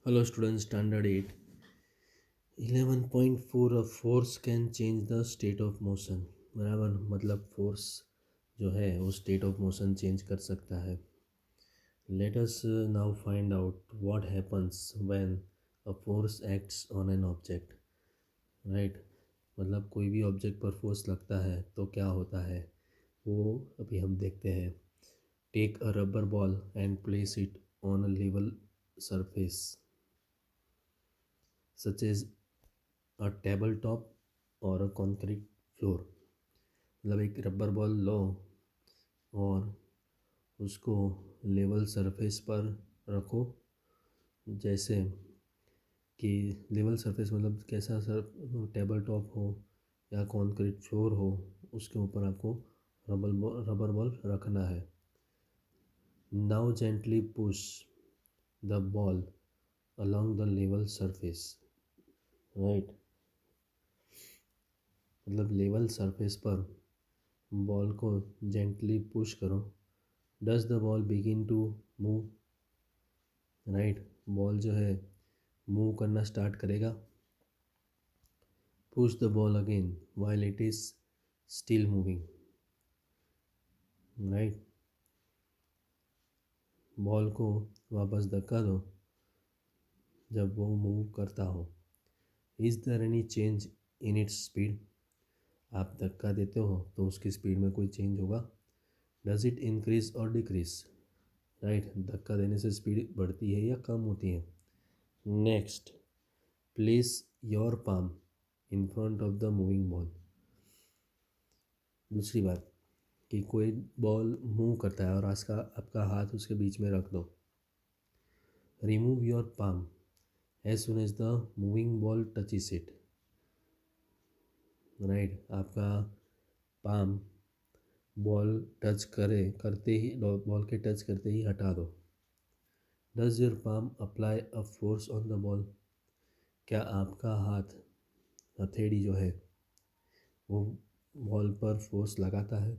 Hello students, standard 8. 11.4 A force can change the state of motion. बराबर मतलब force जो है वो स्टेट ऑफ मोशन चेंज कर सकता है. Let us now find out what happens when a force acts on an object. Right? मतलब कोई भी ऑब्जेक्ट पर फोर्स लगता है तो क्या होता है वो अभी हम देखते हैं. Take a rubber ball and place it on a level surface such as a tabletop और a concrete फ्लोर. मतलब एक रबर बॉल लो और उसको लेवल सरफेस पर रखो. जैसे कि लेवल सरफेस मतलब कैसा सर, टेबल टॉप हो या कंक्रीट फ्लोर हो, उसके ऊपर आपको रबर बॉल रखना है. Now gently push the ball along the level surface. Right, मतलब लेवल सरफेस पर बॉल को जेंटली पुश करो. Does the ball begin to move. Right, ball जो है मूव करना स्टार्ट करेगा. Push the ball again while it is still moving. Right, ball को वापस धक्का दो जब वो मूव करता हो. Is there any change in its speed. आप धक्का देते हो तो उसकी स्पीड में कोई चेंज होगा. डज इट इंक्रीज और डिक्रीज. राइट, धक्का देने से स्पीड बढ़ती है या कम होती है. Next, place your palm in front of the moving ball. दूसरी बात कि कोई बॉल मूव करता है और आपका हाथ उसके बीच में रख दो. Remove your palm as soon as the moving ball touches it. Right, आपका पाम बॉल टच करते ही बॉल के टच करते ही हटा दो. Does your palm apply a force on the ball. क्या आपका हाथ हथेली जो है वो बॉल पर फोर्स लगाता है.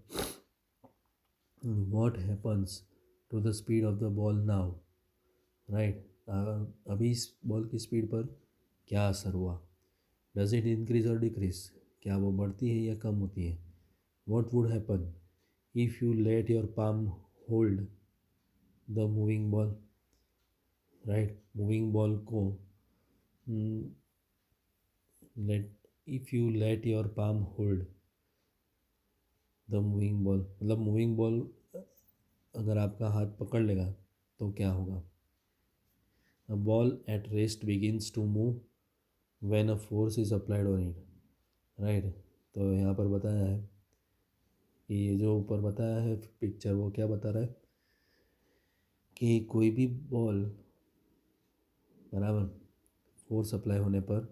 What happens to the speed of the ball now. Right, अभी इस बॉल की स्पीड पर क्या असर हुआ. डज इट इंक्रीज और डिक्रीज. क्या वो बढ़ती है या कम होती है. What would happen if you let your palm hold the moving ball. Right, moving ball को let if you let your palm hold the moving ball. मतलब मूविंग बॉल अगर आपका हाथ पकड़ लेगा तो क्या होगा. A ball at rest begins to move when a force is applied on it. Right, तो यहाँ पर बताया है कि ये जो ऊपर बताया है पिक्चर वो क्या बता रहा है कि कोई भी बॉल बराबर फोर्स अप्लाई होने पर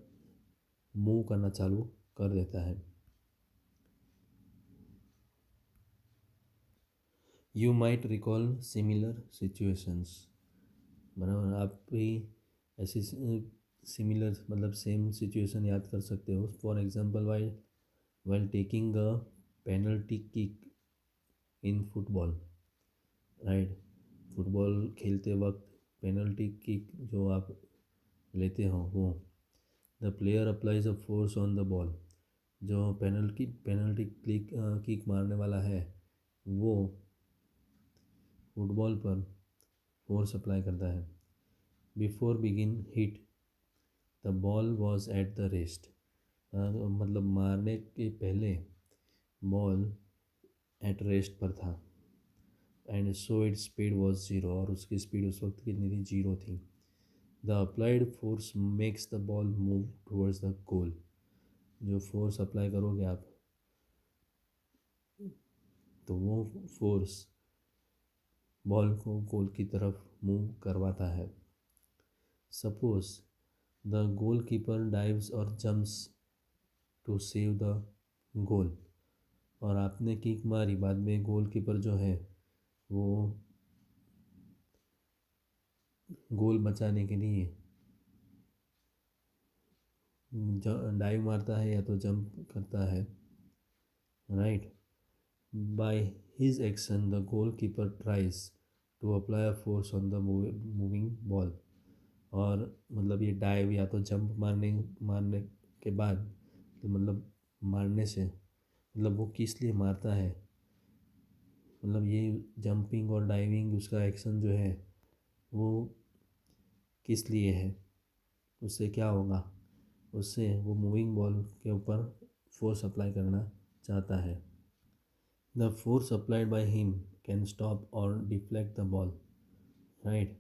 मूव करना चालू कर देता है. You might recall similar situations. बराबर आप भी ऐसी सिमिलर मतलब सेम सिचुएशन याद कर सकते हो. For example while taking a penalty kick in football. Right, football खेलते वक्त पेनल्टी किक जो आप लेते हो वो the player applies a force on the ball. जो पेनल्टी किक मारने वाला है वो फुटबॉल पर फोर्स अप्लाई करता है. Before begin hit the ball was at the rest. मतलब मारने के पहले बॉल एट रेस्ट पर था. And so it speed was zero. और उसकी स्पीड उस वक्त कितनी थी, ज़ीरो थी. The applied force makes the ball move towards the goal. जो फोर्स अप्लाई करोगे आप तो वो फोर्स बॉल को गोल की तरफ मूव करवाता है. Suppose the goalkeeper dives और jumps to save the goal. और आपने किक मारी, बाद में गोल कीपर जो है वो गोल बचाने के लिए डाइव मारता है या तो जंप करता है. Right, by his action the goalkeeper tries to apply a force on the moving ball. और मतलब ये डाइव या तो जंप मारने मारने के बाद, तो मतलब मारने से मतलब वो किस लिए मारता है, मतलब ये जंपिंग और डाइविंग उसका एक्शन जो है वो किस लिए है, उससे क्या होगा, उससे वो मूविंग बॉल के ऊपर फोर्स अप्लाई करना चाहता है। The force applied by him can stop और डिफ्लेक्ट द बॉल, राइट।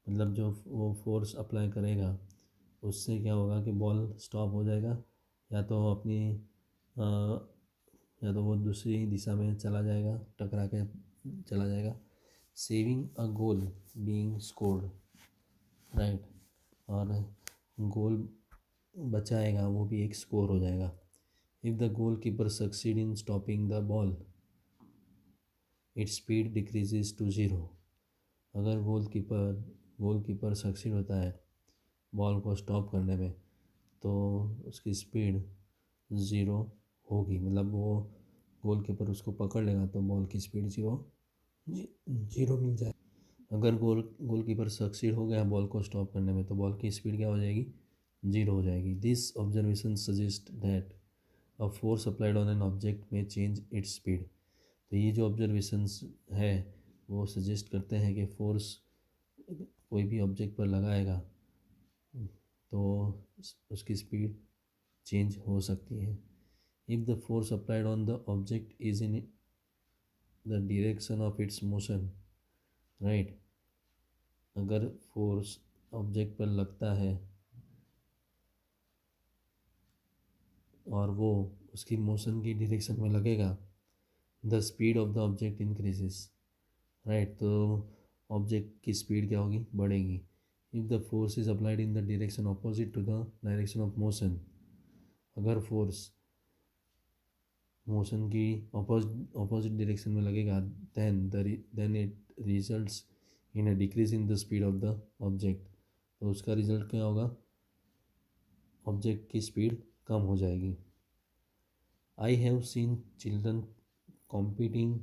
मतलब जो वो फोर्स अप्लाई करेगा उससे क्या होगा कि बॉल स्टॉप हो जाएगा, या तो अपनी या तो वो दूसरी दिशा में चला जाएगा, टकरा के चला जाएगा। Saving a goal being scored, right. और गोल बचाएगा वो भी एक स्कोर हो जाएगा। If the goalkeeper succeed in stopping the ball its speed decreases to zero. अगर गोलकीपर सक्सीड होता है बॉल को स्टॉप करने में, तो उसकी स्पीड ज़ीरो होगी, मतलब वो गोलकीपर उसको पकड़ लेगा तो बॉल की स्पीड ज़ीरो मिल जाए। अगर गोलकीपर सक्सीड हो गया बॉल को स्टॉप करने में, तो बॉल की स्पीड क्या हो जाएगी, ज़ीरो हो जाएगी। This observation suggest that a force applied on an object में चेंज इट्स स्पीड। तो ये जो ऑब्जर्वेशंस है वो सजेस्ट करते हैं कि फोर्स कोई भी ऑब्जेक्ट पर लगाएगा तो उसकी स्पीड चेंज हो सकती है। If the force applied on the object is in the direction of its motion, right. अगर फोर्स ऑब्जेक्ट पर लगता है और वो उसकी मोशन की डायरेक्शन में लगेगा, the speed of the object increases, right. तो ऑब्जेक्ट की स्पीड क्या होगी, बढ़ेगी। If the force is applied in the direction opposite to the direction of motion, अगर फोर्स मोशन की अपोजिट डायरेक्शन में लगेगा, then it results in a decrease in the speed of the object. तो उसका result क्या होगा, object की speed कम हो जाएगी। I have seen children competing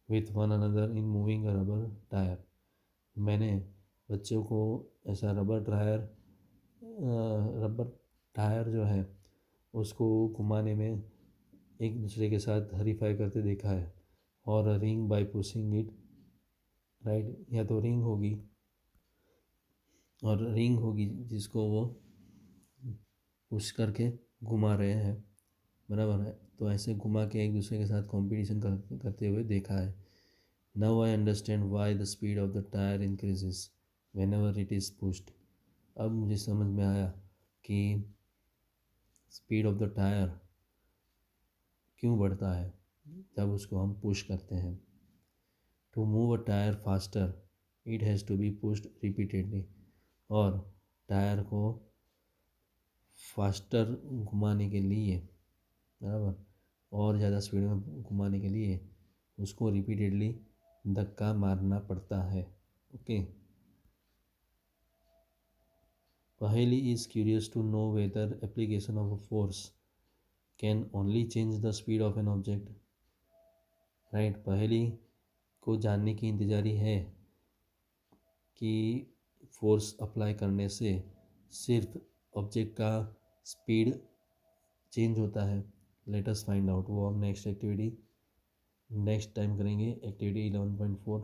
with one another in moving a rubber tyre. मैंने बच्चों को ऐसा रबर टायर जो है उसको घुमाने में एक दूसरे के साथ हरीफाई करते देखा है। और ring bye pushing it, right. या तो रिंग होगी जिसको वो पुश करके घुमा रहे हैं, बराबर है। तो ऐसे घुमा के एक दूसरे के साथ कंपटीशन करते हुए देखा है। Now I understand why the speed of the tyre increases when ever it is pushed. अब मुझे समझ में आया कि स्पीड ऑफ द टायर क्यों बढ़ता है जब उसको हम पुश करते हैं। To move a tyre faster it has to be pushed repeatedly. और टायर को फास्टर घुमाने के लिए, बराबर, और ज़्यादा स्पीड में घुमाने के लिए उसको रिपीटेडली धक्का मारना पड़ता है। Okay. Paheli is curious to know whether application of a force can only change the speed of an object, right. Paheli को जानने की इंतजारी है कि फोर्स अप्लाई करने से सिर्फ ऑब्जेक्ट का स्पीड चेंज होता है। Let us find out. वो हम नेक्स्ट टाइम करेंगे, एक्टिविटी 11.4।